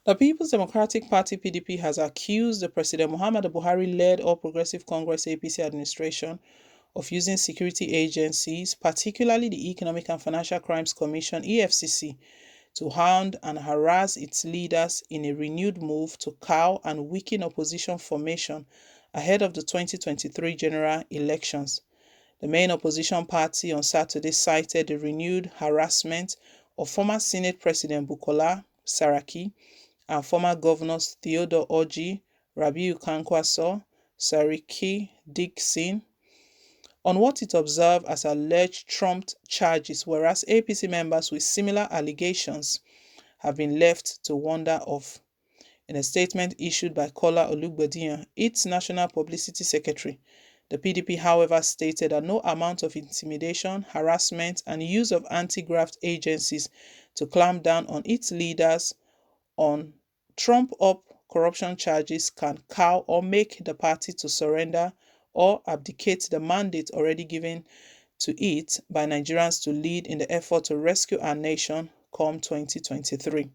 The People's Democratic Party (PDP) has accused the President Muhammadu Buhari-led All Progressive Congress (APC) administration of using security agencies, particularly the Economic and Financial Crimes Commission (EFCC), to hound and harass its leaders in a renewed move to cow and weaken opposition formation ahead of the 2023 general elections. The main opposition party on Saturday cited the renewed harassment of former Senate President Bukola Saraki and former governors Theodore Orji, Rabiu Kwankwaso, Sariki Dixon on what it observed as alleged trumped charges, whereas APC members with similar allegations have been left to wonder of. In a statement issued by Kola Olugbediyan, its national publicity secretary, the PDP, however, stated that no amount of intimidation, harassment, and use of anti-graft agencies to clamp down on its leaders on trump-up corruption charges can cow or make the party to surrender or abdicate the mandate already given to it by Nigerians to lead in the effort to rescue our nation come 2023.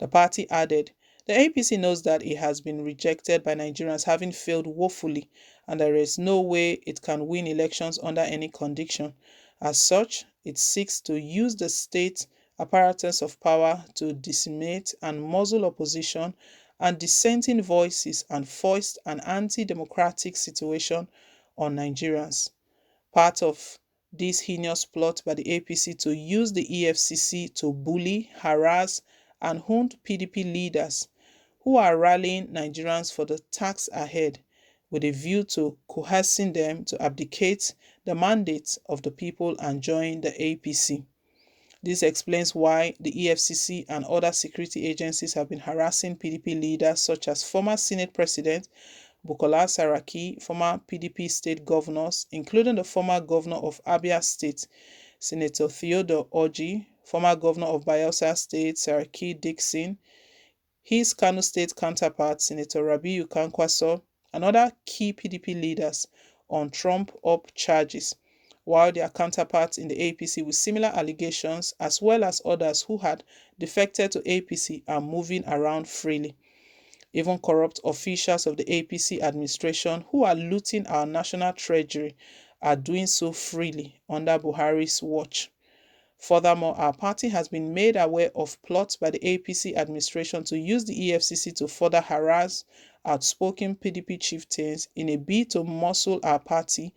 The party added, the APC knows that it has been rejected by Nigerians, having failed woefully, and there is no way it can win elections under any condition. As such, it seeks to use the state apparatus of power to decimate and muzzle opposition and dissenting voices and foist an anti-democratic situation on Nigerians. Part of this heinous plot by the APC to use the EFCC to bully, harass, and Hūñť PDP leaders who are rallying Nigerians for the tax ahead with a view to coercing them to abdicate the mandate of the people and join the APC. This explains why the EFCC and other security agencies have been harassing PDP leaders such as former Senate President Bukola Saraki, former PDP state governors, including the former governor of Abia State, Senator Theodore Orji, former governor of Bayelsa State, Saraki Dixon, his Kano State counterpart, Senator Rabiu Kwankwaso, and other key PDP leaders on Trump-up charges, while their counterparts in the APC with similar allegations, as well as others who had defected to APC, are moving around freely. Even corrupt officials of the APC administration who are looting our national treasury are doing so freely under Buhari's watch. Furthermore, our party has been made aware of plots by the APC administration to use the EFCC to further harass outspoken PDP chieftains in a bid to muscle our party,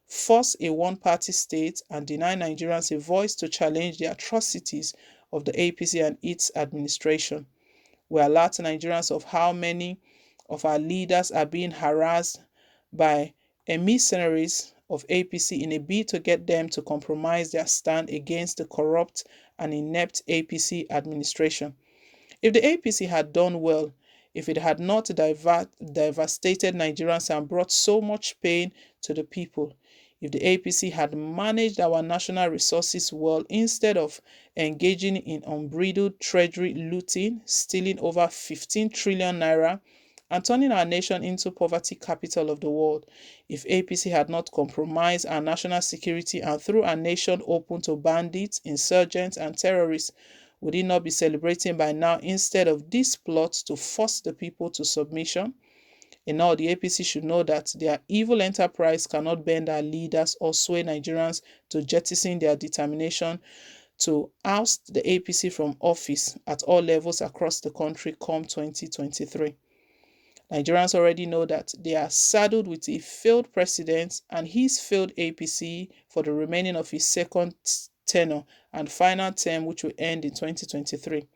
force a one-party state, and deny Nigerians a voice to challenge the atrocities of the APC and its administration. We alert Nigerians of how many of our leaders are being harassed by emissaries of APC in a bid to get them to compromise their stand against the corrupt and inept APC administration. If the APC had done well, if it had not devastated Nigerians and brought so much pain to the people, if the APC had managed our national resources well instead of engaging in unbridled treasury looting, stealing over 15 trillion naira, and turning our nation into poverty capital of the world, if APC had not compromised our national security and threw our nation open to bandits, insurgents, and terrorists, would it not be celebrating by now instead of this plot to force the people to submission? In all, the APC should know that their evil enterprise cannot bend our leaders or sway Nigerians to jettison their determination to oust the APC from office at all levels across the country come 2023. Nigerians already know that they are saddled with a failed president and his failed APC for the remaining of his second tenure and final term, which will end in 2023.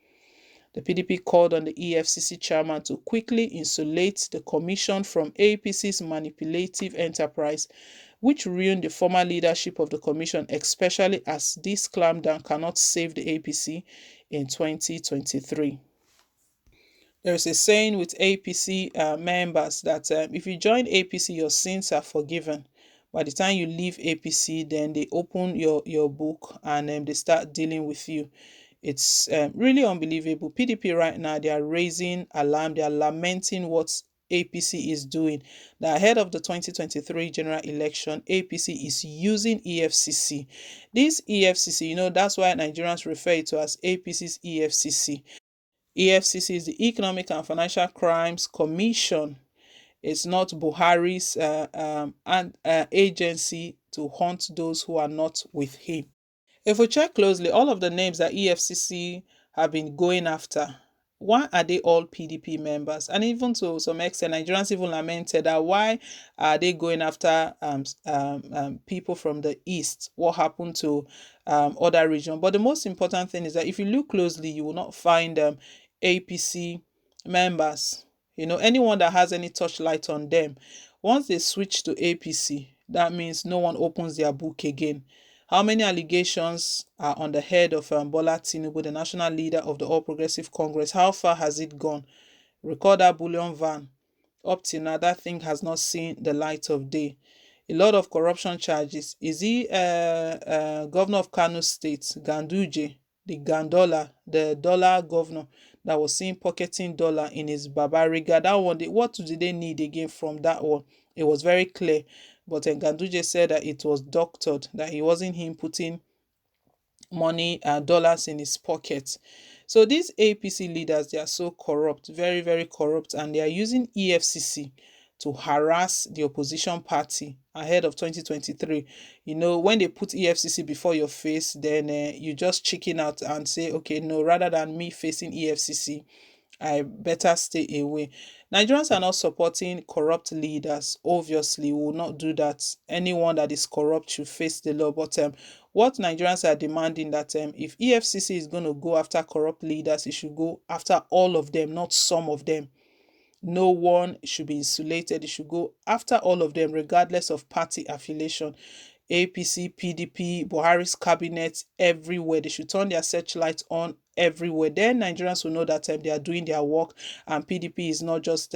The PDP called on the EFCC chairman to quickly insulate the commission from APC's manipulative enterprise, which ruined the former leadership of the commission, especially as this clampdown cannot save the APC in 2023. There is a saying with APC members that if you join APC, your sins are forgiven. By the time you leave APC, then they open your book and they start dealing with you. It's really unbelievable. PDP right now, they are raising alarm. They are lamenting what APC is doing. Now, ahead of the 2023 general election, APC is using EFCC. This EFCC, that's why Nigerians refer it to as APC's EFCC. EFCC is the Economic and Financial Crimes Commission. It's not Buhari's agency to hunt those who are not with him. If we check closely, all of the names that EFCC have been going after, why are they all PDP members? And even to some extent, Nigerians even lamented that why are they going after people from the east? What happened to other regions? But the most important thing is that if you look closely, you will not find APC members. Anyone that has any touchlight on them, once they switch to APC, that means no one opens their book again. How many allegations are on the head of Bola Tinubu, the national leader of the All Progressive Congress? How far has it gone? Record that bullion van. Up till now, that thing has not seen the light of day. A lot of corruption charges. Is he governor of Kano State, Ganduje, the Gandola, the dollar governor that was seen pocketing dollar in his Babariga? That one, what did they need again from that one? It was very clear. But Ganduje said that it was doctored, that it wasn't him putting money and dollars in his pocket. So these APC leaders, they are so corrupt, very, very corrupt, and they are using EFCC to harass the opposition party ahead of 2023. When they put EFCC before your face, then you just chicken out and say, okay, no, rather than me facing EFCC, I better stay away. Nigerians are not supporting corrupt leaders. Obviously, we will not do that. Anyone that is corrupt should face the law. But what Nigerians are demanding that if EFCC is going to go after corrupt leaders, it should go after all of them, not some of them. No one should be insulated. It should go after all of them, regardless of party affiliation. APC, PDP, Buhari's cabinet, everywhere. They should turn their searchlights on everywhere. Then Nigerians will know that they are doing their work, and PDP is not just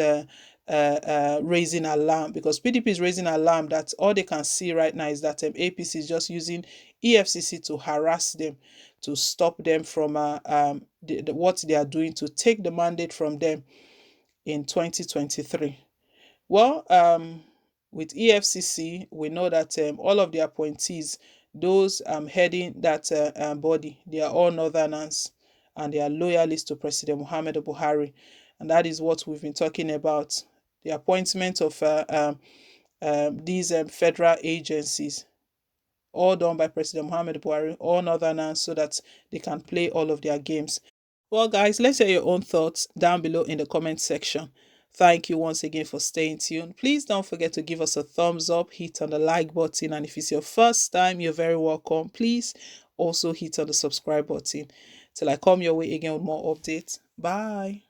raising alarm, because PDP is raising alarm that all they can see right now is that APC is just using EFCC to harass them, to stop them from what they are doing, to take the mandate from them in 2023. Well, with EFCC, we know that all of the appointees, those heading that body, they are all Northerners, and they are loyalists to President Muhammadu Buhari. And that is what we've been talking about. The appointment of these federal agencies, all done by President Muhammadu Buhari, all Northerners, so that they can play all of their games. Well, guys, let's hear your own thoughts down below in the comment section. Thank you once again for staying tuned. Please don't forget to give us a thumbs up, hit on the like button, and if it's your first time, you're very welcome. Please also hit on the subscribe button. Till I come your way again with more updates. Bye.